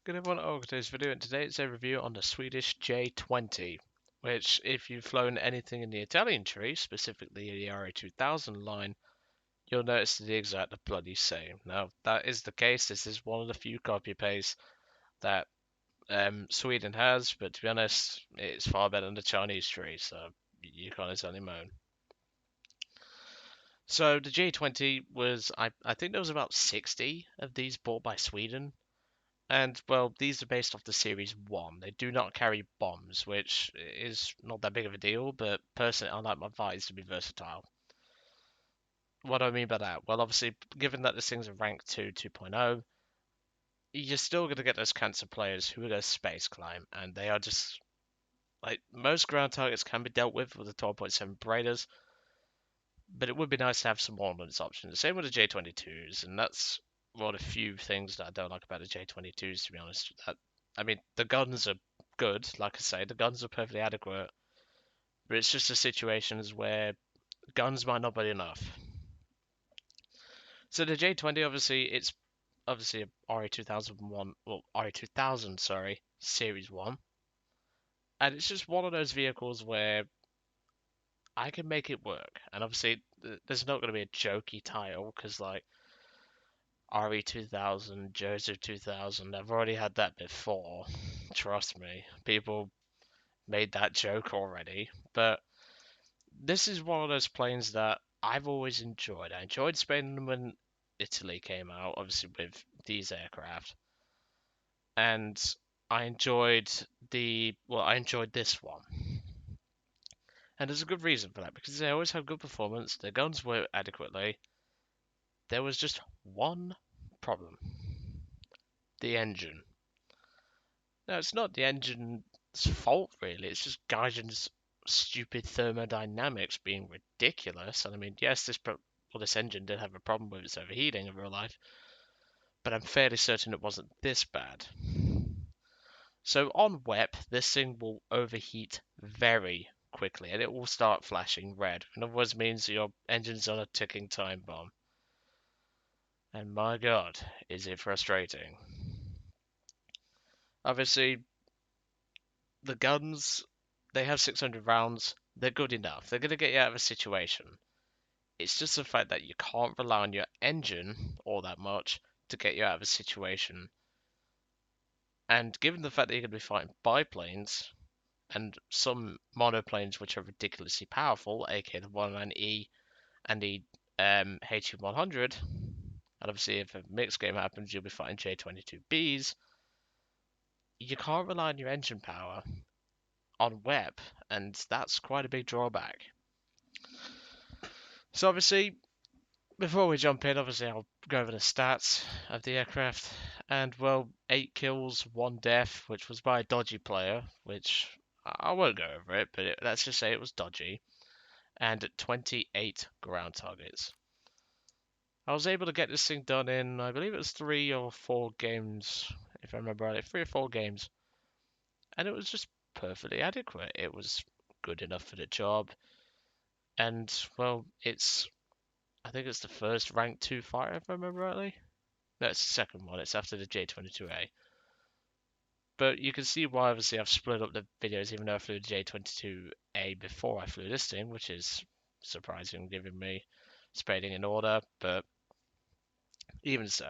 Good everyone, welcome to today's video, and today it's a review on the Swedish J20, which if you've flown anything in the Italian tree, specifically the RA2000 line, you'll notice the exact bloody same. Now, that is the case. This is one of the few copy pastes that Sweden has, but to be honest, it's far better than the Chinese tree, so you can't only moan. So the J20 was, I think there was about 60 of these bought by Sweden. And, well, these are based off the Series 1. They do not carry bombs, which is not that big of a deal, but personally, I like my Vi's to be versatile. What do I mean by that? Well, obviously, given that this thing's a rank 2 2.0, you're still going to get those cancer players who are going to space climb, and they are just, like, most ground targets can be dealt with the 12.7 Braiders, but it would be nice to have some ordnance options. The same with the J22s, and that's one of the few things that I don't like about the J22s, to be honest. I mean, the guns are good, like I say, the guns are perfectly adequate, but it's just the situations where guns might not be enough. So the J20, obviously, it's obviously a RA2001, well, RA2000, sorry, Series 1, and it's just one of those vehicles where I can make it work, and obviously, there's not going to be a jokey title, because, like, RE2000, Joseph 2000. I've already had that before. Trust me. People made that joke already. But this is one of those planes that I've always enjoyed. I enjoyed Spain when Italy came out, obviously with these aircraft. And I enjoyed I enjoyed this one. And there's a good reason for that, because they always had good performance, their guns worked adequately. There was just one problem. The engine. No, it's not the engine's fault, really. It's just Gaijin's stupid thermodynamics being ridiculous. And I mean, yes, this engine did have a problem with its overheating in real life, but I'm fairly certain it wasn't this bad. So on WEP, this thing will overheat very quickly, and it will start flashing red. In other words, means your engine's on a ticking time bomb. And my god, is it frustrating. Obviously, the guns, they have 600 rounds. They're good enough. They're going to get you out of a situation. It's just the fact that you can't rely on your engine all that much to get you out of a situation. And given the fact that you're going to be fighting biplanes and some monoplanes which are ridiculously powerful, aka the 109E and the HE100, and obviously if a mixed game happens, you'll be fighting J22Bs, you can't rely on your engine power on web, and that's quite a big drawback. So obviously, before we jump in, obviously I'll go over the stats of the aircraft, and well, 8 kills, 1 death, which was by a dodgy player, which I won't go over it, but let's just say it was dodgy, and 28 ground targets. I was able to get this thing done in, I believe it was 3 or 4 games, if I remember right, 3 or 4 games, and it was just perfectly adequate. It was good enough for the job, and well, I think it's the first rank 2 fighter, if I remember rightly. No, it's the second one. It's after the J22A. But you can see why, obviously, I've split up the videos, even though I flew the J22A before I flew this thing, which is surprising, given me spading in order, but even so.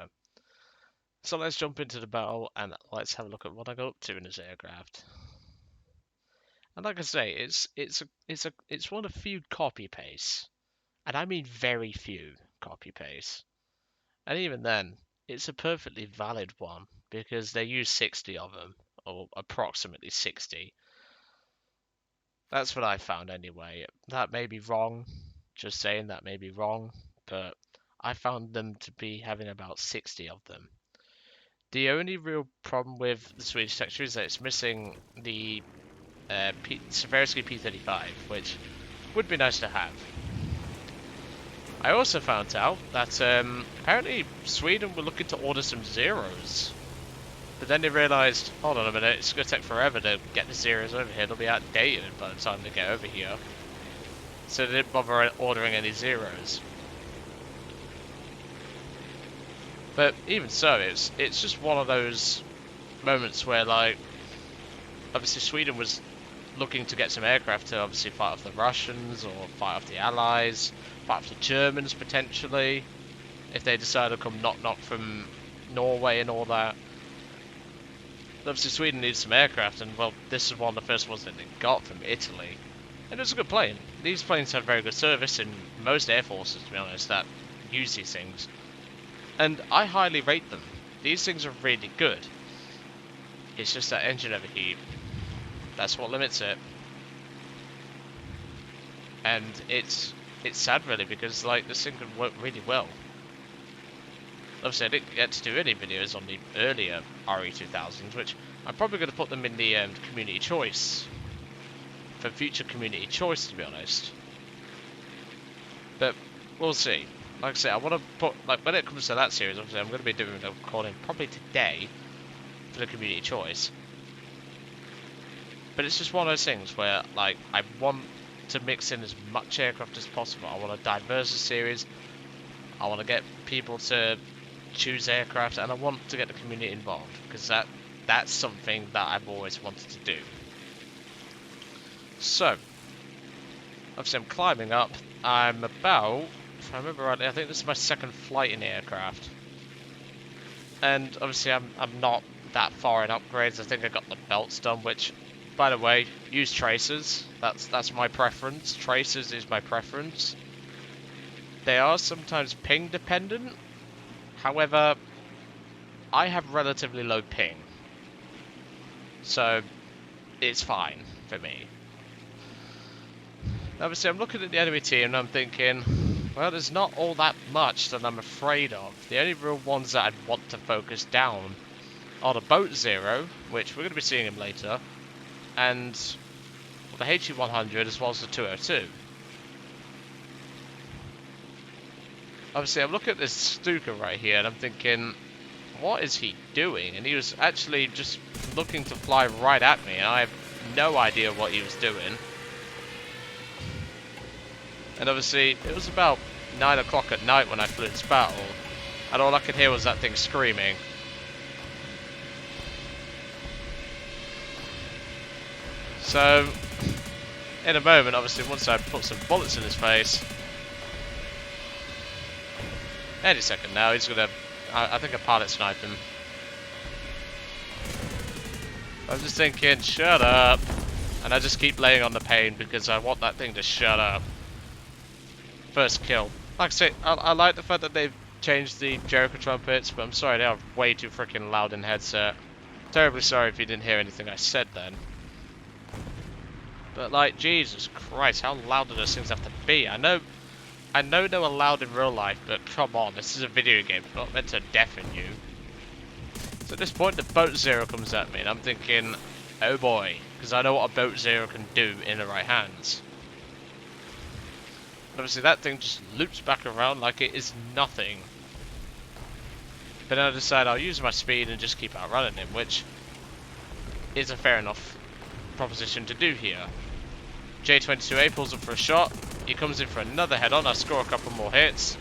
So let's jump into the battle, and let's have a look at what I got up to in this aircraft. And like I say, it's one of the few copy pastes, and I mean very few copy pastes. And even then, it's a perfectly valid one because they use 60 of them, or approximately 60. That's what I found anyway. That may be wrong, just saying that may be wrong, but I found them to be having about 60 of them. The only real problem with the Swedish texture is that it's missing the Seversky P35, which would be nice to have. I also found out that apparently Sweden were looking to order some zeros, but then they realised, hold on a minute, it's going to take forever to get the zeros over here, they'll be outdated by the time they get over here. So they didn't bother ordering any zeros. But even so, it's just one of those moments where, like, obviously Sweden was looking to get some aircraft to obviously fight off the Russians or fight off the Allies, fight off the Germans potentially, if they decide to come knock from Norway and all that. Obviously Sweden needs some aircraft, and well, this is one of the first ones that they got from Italy. And it was a good plane. These planes have very good service in most air forces, to be honest, that use these things. And I highly rate them. These things are really good. It's just that engine overheat. That's what limits it. And it's sad really, because like this thing could work really well. Obviously I didn't get to do any videos on the earlier RE2000s, which I'm probably going to put them in the community choice. For future community choice, to be honest. But we'll see. Like I say, I want to put, like, when it comes to that series, obviously I'm going to be doing a recording probably today for the community choice. But it's just one of those things where, like, I want to mix in as much aircraft as possible. I want to diverse the series. I want to get people to choose aircraft, and I want to get the community involved, because that's something that I've always wanted to do. So, obviously I'm climbing up. I'm about, if I remember rightly, I think this is my second flight in the aircraft. And obviously I'm not that far in upgrades. I think I got the belts done, which, by the way, use tracers. That's my preference. Tracers is my preference. They are sometimes ping dependent. However, I have relatively low ping. So, it's fine for me. Obviously, I'm looking at the enemy team and I'm thinking, well, there's not all that much that I'm afraid of. The only real ones that I'd want to focus down are the Boat Zero, which we're going to be seeing him later, and the HE-100 as well as the 202. Obviously, I'm looking at this Stuka right here and I'm thinking, what is he doing? And he was actually just looking to fly right at me, and I have no idea what he was doing. And obviously, it was about 9 o'clock at night when I flew this battle, and all I could hear was that thing screaming. So, in a moment, obviously, once I put some bullets in his face, any second now, he's gonna, I think a pilot sniped him. I'm just thinking, shut up, and I just keep laying on the pain because I want that thing to shut up. First kill. Like I say, I like the fact that they've changed the Jericho trumpets, but I'm sorry, they are way too freaking loud in headset. Terribly sorry if you didn't hear anything I said then. But like, Jesus Christ, how loud do those things have to be? I know they were loud in real life, but come on, this is a video game, it's not meant to deafen you. So at this point, the Boat Zero comes at me, and I'm thinking, oh boy, because I know what a Boat Zero can do in the right hands. Obviously that thing just loops back around like it is nothing. But then I decide I'll use my speed and just keep outrunning him, which is a fair enough proposition to do here. J20A pulls up for a shot, he comes in for another head-on, I score a couple more hits,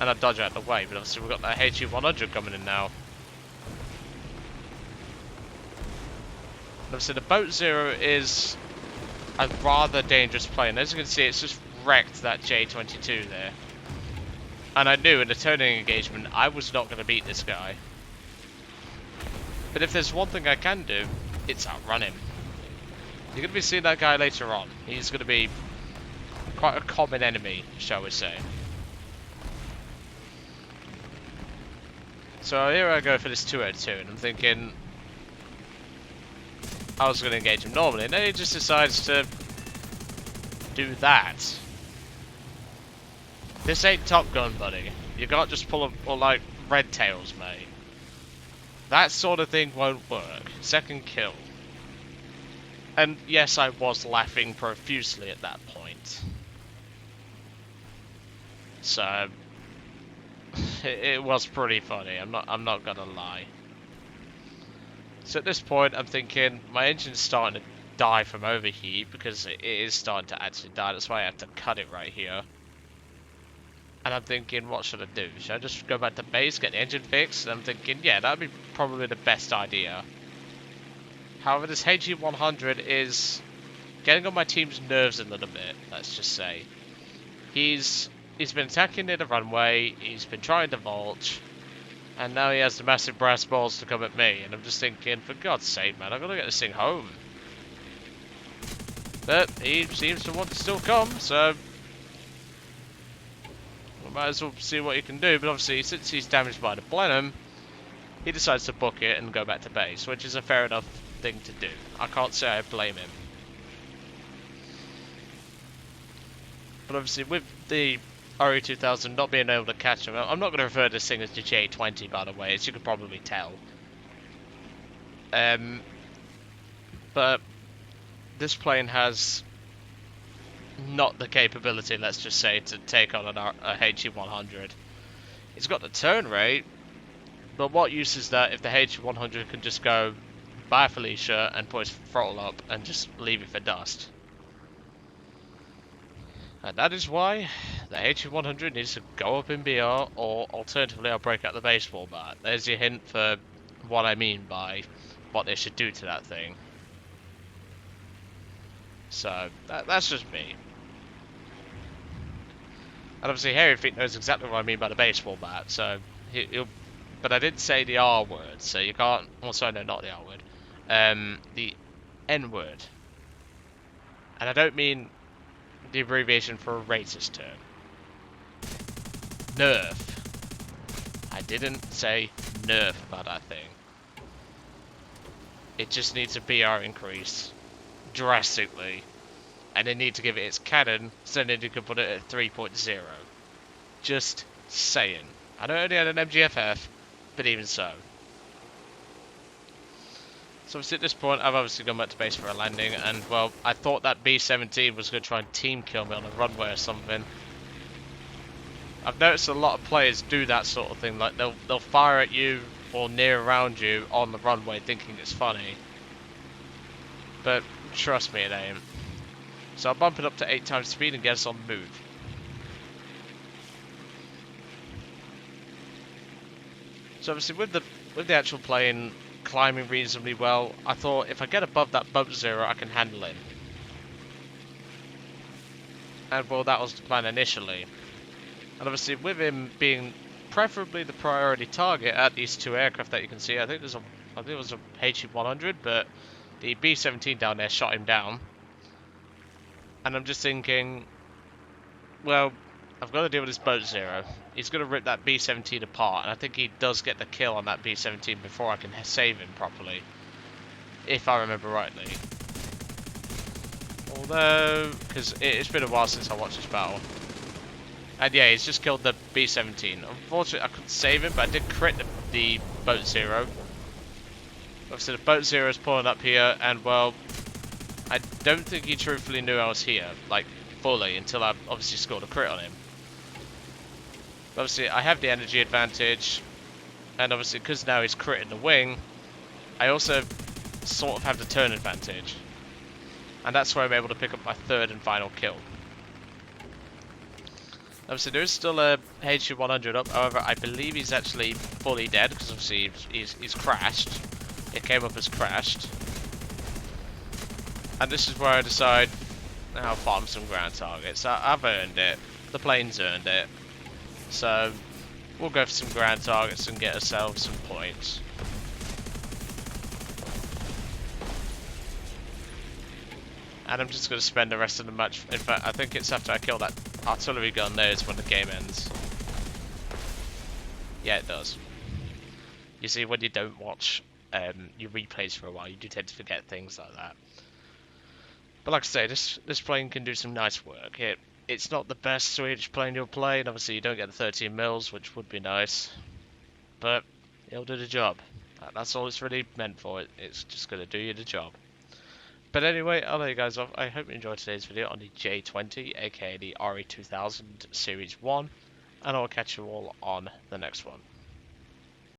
and I dodge out the way, but obviously we've got that HE-100 coming in now. And obviously the Boat Zero is a rather dangerous plane. As you can see, it's just wrecked that J22 there. And I knew in the turning engagement I was not going to beat this guy. But if there's one thing I can do, it's outrun him. You're going to be seeing that guy later on. He's going to be quite a common enemy, shall we say. So here I go for this 202, and I'm thinking I was going to engage him normally, and then he just decides to do that. This ain't Top Gun, buddy. You can't just pull up, or like, red tails, mate. That sort of thing won't work. Second kill. And yes, I was laughing profusely at that point. So it was pretty funny. I'm not gonna lie. So at this point, I'm thinking my engine's starting to die from overheat because it is starting to actually die. That's why I have to cut it right here. And I'm thinking, what should I do? Should I just go back to base, get the engine fixed? And I'm thinking, yeah, that'd be probably the best idea. However, this HE100 is getting on my team's nerves a little bit, let's just say. He's been attacking near the runway, he's been trying to vault, and now he has the massive brass balls to come at me, and I'm just thinking, for God's sake, man, I've got to get this thing home. But he seems to want to still come, so we might as well see what he can do. But obviously, since he's damaged by the plenum, he decides to book it and go back to base, which is a fair enough thing to do. I can't say I blame him. But obviously, with the RE2000 not being able to catch him, I'm not going to refer to this thing as the J20, by the way, as you could probably tell. But this plane has not the capability, let's just say, to take on a HE100. It's got the turn rate, but what use is that if the HE100 can just go, bye Felicia, and put his throttle up and just leave it for dust? And that is why the HE100 needs to go up in BR, or alternatively I'll break out the baseball bat. There's your hint for what I mean by what they should do to that thing. So, that's just me. And obviously Harry Feet knows exactly what I mean by the baseball bat, so he'll... But I did say the R word, so you can't... Also, no, not the R word. The N word. And I don't mean the abbreviation for a racist term. Nerf. I didn't say nerf about that thing. It just needs a BR increase drastically, and they need to give it its cannon so then you can put it at 3.0. Just saying. I know it only had an MGFF, but even so. So obviously at this point I've obviously gone back to base for a landing, and well, I thought that B-17 was going to try and team kill me on a runway or something. I've noticed a lot of players do that sort of thing, like they'll fire at you or near around you on the runway thinking it's funny. But trust me, it ain't. So I'll bump it up to 8 times speed and get us on the move. So obviously with the actual plane climbing reasonably well, I thought if I get above that bump zero I can handle him. And well, that was the plan initially. And obviously with him being preferably the priority target at these two aircraft that you can see, I think it was a HE100, but the B-17 down there shot him down. And I'm just thinking, well, I've got to deal with this boat zero. He's going to rip that B-17 apart, and I think he does get the kill on that B-17 before I can save him properly, if I remember rightly. Although, because it's been a while since I watched this battle. And yeah, he's just killed the B-17. Unfortunately, I couldn't save him, but I did crit the boat zero. Obviously, the boat zero is pulling up here, and well, I don't think he truthfully knew I was here, like, fully, until I obviously scored a crit on him. But obviously, I have the energy advantage, and obviously, because now he's critting the wing, I also sort of have the turn advantage. And that's where I'm able to pick up my third and final kill. Obviously, there is still a HE100 up, however, I believe he's actually fully dead, because obviously he's crashed. It came up as crashed. And this is where I decide, I'll farm some ground targets. I've earned it. The plane's earned it. So, we'll go for some ground targets and get ourselves some points. And I'm just going to spend the rest of the match. In fact, I think it's after I kill that artillery gun there is when the game ends. Yeah, it does. You see, when you don't watch your replays for a while, you do tend to forget things like that. But like I say, this plane can do some nice work. It's not the best Swedish plane you'll play, and obviously you don't get the 13 mils, which would be nice. But it'll do the job. That's all it's really meant for. It's just going to do you the job. But anyway, I'll let you guys off. I hope you enjoyed today's video on the J20, aka the RE2000 Series 1. And I'll catch you all on the next one.